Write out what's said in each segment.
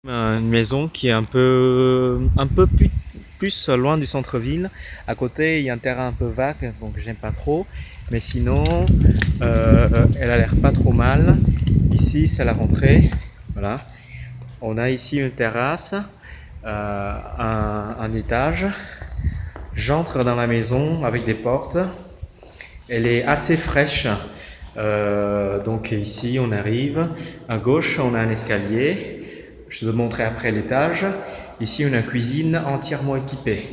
Une maison qui est plus loin du centre-ville. À côté, il y a un terrain un peu vague, donc j'aime pas trop. Mais sinon, elle a l'air pas trop mal. Ici, c'est la rentrée. Voilà. On a ici une terrasse, un étage. J'entre dans la maison avec des portes. Elle est assez fraîche. Donc ici, on arrive. À gauche, on a un escalier. Je te montrerai après l'étage. Ici, on a une cuisine entièrement équipée.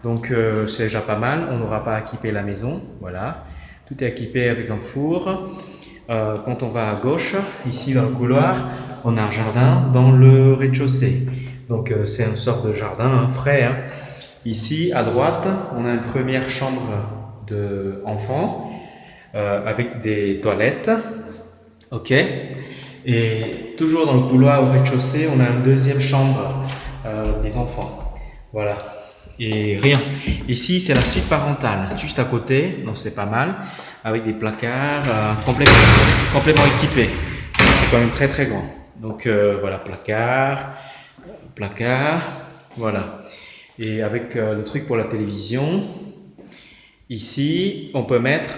Donc c'est déjà pas mal. On n'aura pas à équiper la maison. Voilà. Tout est équipé avec un four. Quand on va à gauche, ici dans le couloir, on a un jardin dans le rez-de-chaussée. Donc c'est une sorte de jardin frais, hein. Ici, à droite, on a une première chambre d'enfant avec des toilettes. Ok. Et toujours dans le couloir au rez-de-chaussée, on a une deuxième chambre des enfants. Voilà. Et rien. Ici, c'est la suite parentale, juste à côté, donc c'est pas mal, avec des placards complètement équipés. C'est quand même très très grand. Donc voilà, placard, voilà. Et avec le truc pour la télévision, ici, on peut mettre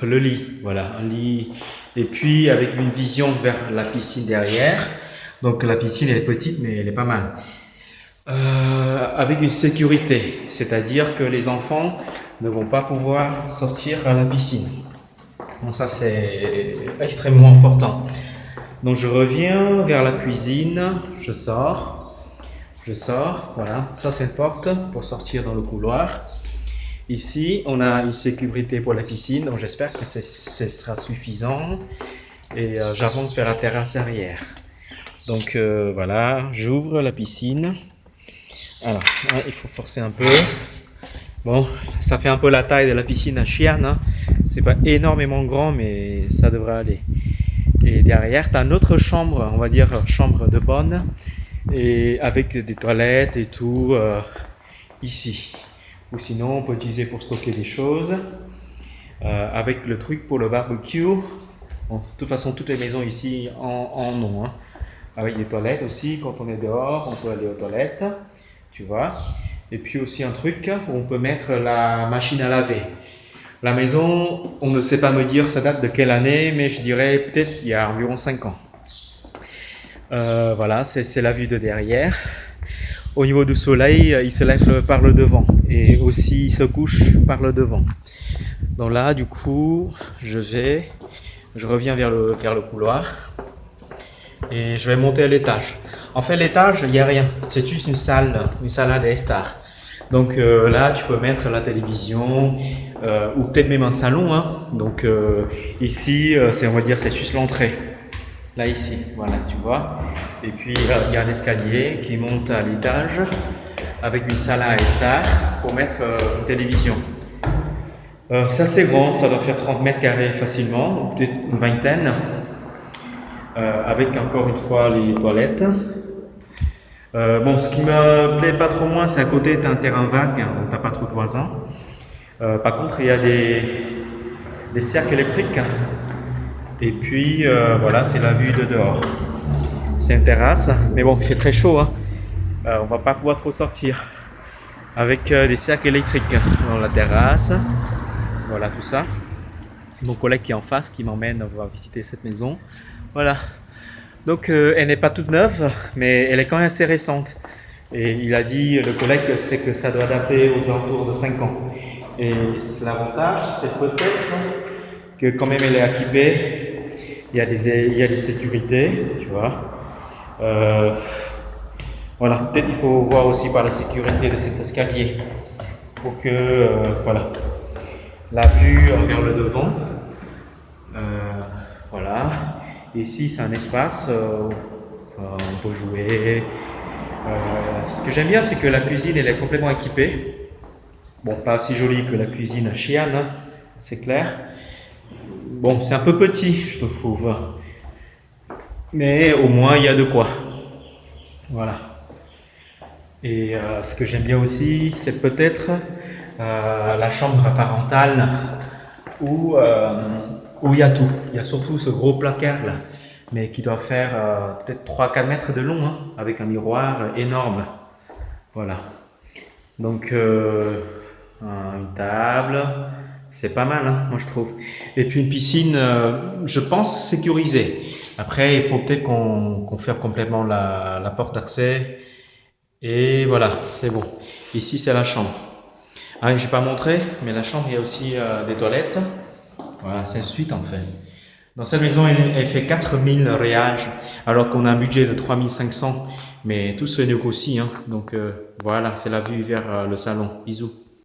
le lit, voilà, un lit. Et puis avec une vision vers la piscine derrière. Donc la piscine elle est petite mais elle est pas mal. Avec une sécurité, c'est-à-dire que les enfants ne vont pas pouvoir sortir à la piscine. Donc ça c'est extrêmement important. Donc je reviens vers la cuisine, je sors, voilà. Ça c'est une porte pour sortir dans le couloir. Ici, on a une sécurité pour la piscine, donc j'espère que ce sera suffisant. Et j'avance vers la terrasse arrière. Donc voilà, j'ouvre la piscine. Alors, il faut forcer un peu. Bon, ça fait un peu la taille de la piscine à Xi'an, hein. C'est pas énormément grand, mais ça devrait aller. Et derrière, tu as une autre chambre, on va dire chambre de bonne, et avec des toilettes et tout ici. Ou sinon, on peut utiliser pour stocker des choses. Avec le truc pour le barbecue. Bon, de toute façon, toutes les maisons ici en ont, hein. Avec des toilettes aussi, quand on est dehors, on peut aller aux toilettes, tu vois. Et puis aussi un truc où on peut mettre la machine à laver. La maison, on ne sait pas me dire ça date de quelle année, mais je dirais peut-être il y a environ 5 ans. Voilà, c'est la vue de derrière. Au niveau du soleil, il se lève par le devant et aussi il se couche par le devant. Donc là, du coup, je reviens vers le couloir et je vais monter à l'étage. En fait, l'étage, il n'y a rien. C'est juste une salle à d'estar. Donc là, tu peux mettre la télévision ou peut-être même un salon, hein. Donc ici, on va dire, c'est juste l'entrée. Là, ici, voilà, tu vois. Et puis, il y a un escalier qui monte à l'étage avec une salle à estar pour mettre une télévision. C'est assez grand, ça doit faire 30 mètres carrés facilement, peut-être une vingtaine. Avec encore une fois les toilettes. Bon, ce qui me plaît pas trop moins, c'est à côté, tu as un terrain vague, donc tu n'as pas trop de voisins. Par contre, il y a des cercles électriques. Et puis, voilà, c'est la vue de dehors. C'est une terrasse, mais bon, il fait très chaud, hein. On va pas pouvoir trop sortir. Avec des cercles électriques dans la terrasse. Voilà tout ça. Mon collègue qui est en face, qui m'emmène voir visiter cette maison. Voilà. Donc elle n'est pas toute neuve, mais elle est quand même assez récente. Et il a dit, le collègue, c'est que ça doit dater aux alentours de 5 ans. Et l'avantage, c'est peut-être que quand même elle est équipée. Il y a des sécurités, tu vois. Voilà, peut-être il faut voir aussi par la sécurité de cet escalier pour que, voilà, la vue vers le devant. Voilà. Ici, c'est un espace où on peut jouer. Ce que j'aime bien, c'est que la cuisine, elle est complètement équipée. Bon, pas aussi jolie que la cuisine à Xi'an, hein, c'est clair. Bon, c'est un peu petit, je trouve. Mais au moins, il y a de quoi. Voilà. Et ce que j'aime bien aussi, c'est peut-être la chambre parentale où il y a tout. Il y a surtout ce gros placard là mais qui doit faire peut-être 3-4 mètres de long, hein, avec un miroir énorme. Voilà. Donc, une table, c'est pas mal, hein, moi je trouve. Et puis une piscine, je pense, sécurisée. Après, il faut peut-être qu'on ferme complètement la porte d'accès. Et voilà, c'est bon. Ici, c'est la chambre. Ah, j'ai pas montré, mais la chambre, il y a aussi des toilettes. Voilà, c'est une suite en fait. Dans cette maison, elle fait 4000 réals, alors qu'on a un budget de 3500. Mais tout se négocie, hein. Donc voilà, c'est la vue vers le salon. Bisous.